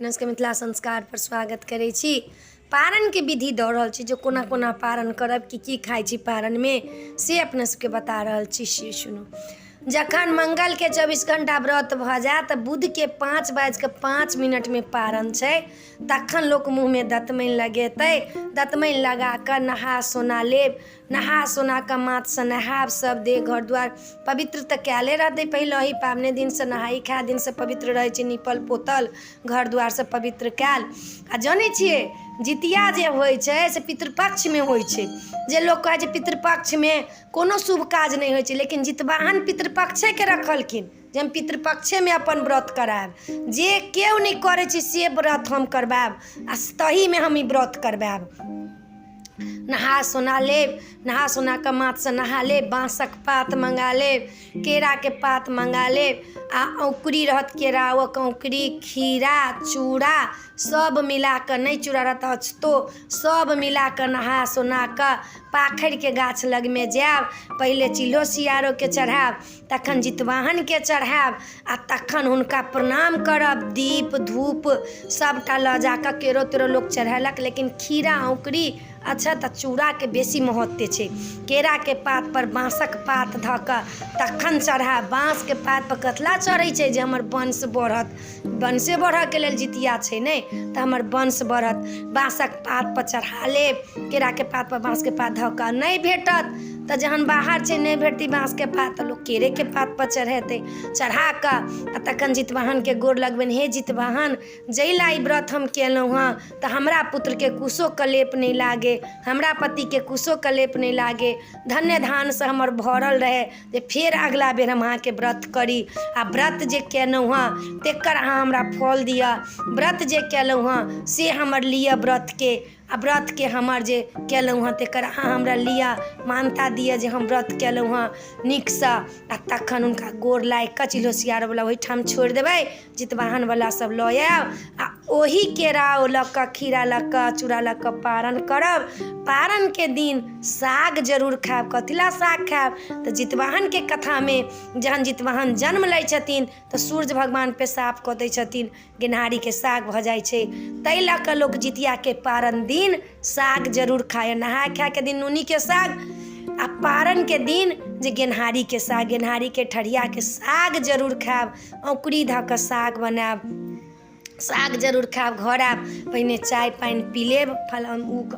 अपना सबके मिथिला संस्कार पर स्वागत करै छी। पारण के विधि दऽ रहल छी, जो कोना कोना पारण करब, की खाइ छी पारण में से अपना सबके बता रहल छी, से सुनू। जखन मंगल के 24 घंटा व्रत भ जाए त बुध के 5:05 में पारण छै, तखन लोक मुँह में दतमनि लगेतै। दतमनि लगा कऽ नहा सोना लेब, नहा सोना कऽ माथ से नहायब, सब देह घर द्वार पवित्र तऽ कैले रहतै। पहिले ही पावने दिन से नहाई खा दिन से पवित्र रहै छै, नीपल पोतल घर द्वार से पवित्र कैल। आ जानै छियै जितिया जे होइ छै से पितृपक्ष में होइ छै। जे लोग कहै छै पितृपक्ष में कोनो शुभ काज नहीं होइ छै, लेकिन जितवाहन पितृपक्षे के रखलखिन जे हम पितृपक्षे में अपन व्रत करायब। जे केओ नहीं करे छै से व्रत हम करबायब, आ तही में हम ई व्रत करबायब। नहा सोना लेब, नहा सोना कऽ माथ से नहा लेब, बाँसक पात मंगा लेब, केरा के पात मंगा लेब, आ औंकरी रहत केरावक औंकरी, खीरा चूड़ा सब मिला कऽ, नहीं चूड़ा रहत अछतो सब मिला कऽ नहा सोना कऽ पाखरि के गाछ लग में जायब। पहिले चिल्हो सियारो के चढ़ायब, तखन जितवाहन के चढ़ायब, आ तखन हुनका प्रणाम करब। दीप धूप सबटा लऽ जाकऽ केरो तेरो लोक चढ़ेलक, लेकिन खीरा औंकरी अच्छा तऽ चूड़ा के बेसी महत्व छै। केरा के पात पर बाँसक पात धऽ कऽ तखन चढ़ायब। बाँस के पात पर कथला चढ़ै छै जे हमर वंश बढ़त, वंशे बढ़ऽ के लेल जितिया छै ने, तऽ हमर वंश बढ़त। बाँसक पात पर चढ़ा लेब, केरा के पात पर बाँस के पात धऽ कऽ। नहीं भेटत तऽ जहन बाहर छै नहीं भेटती बाँस के पात, तऽ लोक केरे के पात पर चढ़ेतै। चढ़ा कऽ आ तखन जितवाहन के गोर लगबनि, हे जितवाहन जइला ई व्रत हम केलहुँ हँ, तऽ हमरा पुत्र के कुशो कलेप नहीं लागे, हमरा पति के कुशो कलेप नहीं लागे, धन्य धान से हमर भरल रहे, जे फेर अगला बेर हम अहाँके व्रत करी। आ व्रत जे केलहुँ हँ तेकर अहाँ हमरा फल दिअ, व्रत जे केलहुँ हँ से हमर लिअ व्रत के, आ व्रत के हमर जे केलहुँ हँ तेकर अहाँ हमरा लिअ मानता दिअ जे हम व्रत केलहुँ हँ नीकसँ। आ तखन हुनका गोर लागि कऽ चिल्हो सियार वाला ओहिठाम छोड़ि देबै, जितवाहन वाला सब लऽ आयब, आ ओही केरा लऽ कऽ खीरा लऽ कऽ चूड़ा लऽ कऽ पारण करब। पारण के दिन साग जरूर खायब। कथिला साग खायब तऽ जितवाहन के कथा में जहन जितवाहन जन्म लै छथिन तऽ सूर्य भगवान पेशाब कऽ दै छथिन, गेनहारी के साग भऽ जाइ छै। ताहि लऽ कऽ लोक जितिया के पारण दिन साग जरूर खाय। नहाय खाय के दिन नूनी के साग, आ पारण के दिन जे गेनहारी के साग, गेनहारी के ठरिया के साग जरूर खायब। औंकरी धऽ कऽ साग बनायब, साग जरूर खायब। घर आयब पहिने चाय पानि पी लेब,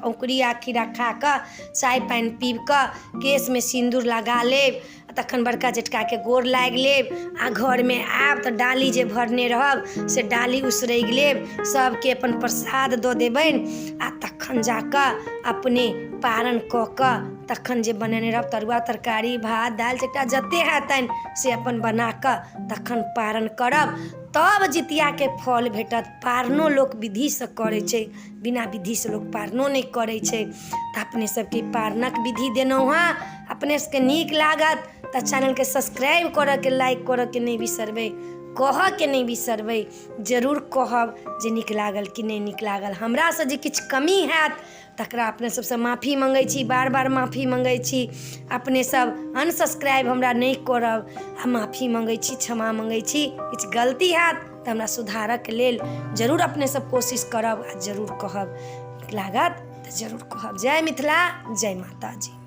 औंकरी आ खीरा खा कऽ चाय पानि पीब कऽ केश में सिंदूर लगा लेब, तखन बड़का जेठका के गोर लागि लेब। आ घर में आयब तऽ डाली जे भरने रहब से डाली उसरैग लेब, सबके अपन प्रसाद दऽ देबनि, आ तखन जाकऽ अपने पारण कऽ कऽ तखन जे बनेने रहब तरुआ तरकारी भात दालि चक्का जते हेतनि से अपन बना कऽ तखन पारण करब, तब जितिया के फल भेटत। पारनो लोक विधि से करै छै, बिना विधि से लोक पारनो नहीं करै छै। तऽ अपने सबके पारणक विधि देलहुँ हँ। अपने सबके नीक लागत तऽ चैनल के सब्सक्राइब करऽ के, लाइक करऽ के नहीं बिसरबै, कहऽ के नहीं बिसरबै। जरूर कहब जे नीक लागल कि नहीं नीक लागल। हमरा से जे किछु कमी हैत तकरा अपने सबसे माफ़ी मंगै छी, बार बार माफ़ी मंगै छी। अपने सब अनसब्सक्राइब हमरा नहीं करब, आ माफ़ी मंगै छी, क्षमा मंगै छी। किछु गलती हैत तऽ हमरा सुधारऽ के लेल जरूर अपने सब कोशिश करब, आ जरूर कहब। नीक लागत तऽ जरूर कहब। जय मिथिला, जय माता जी।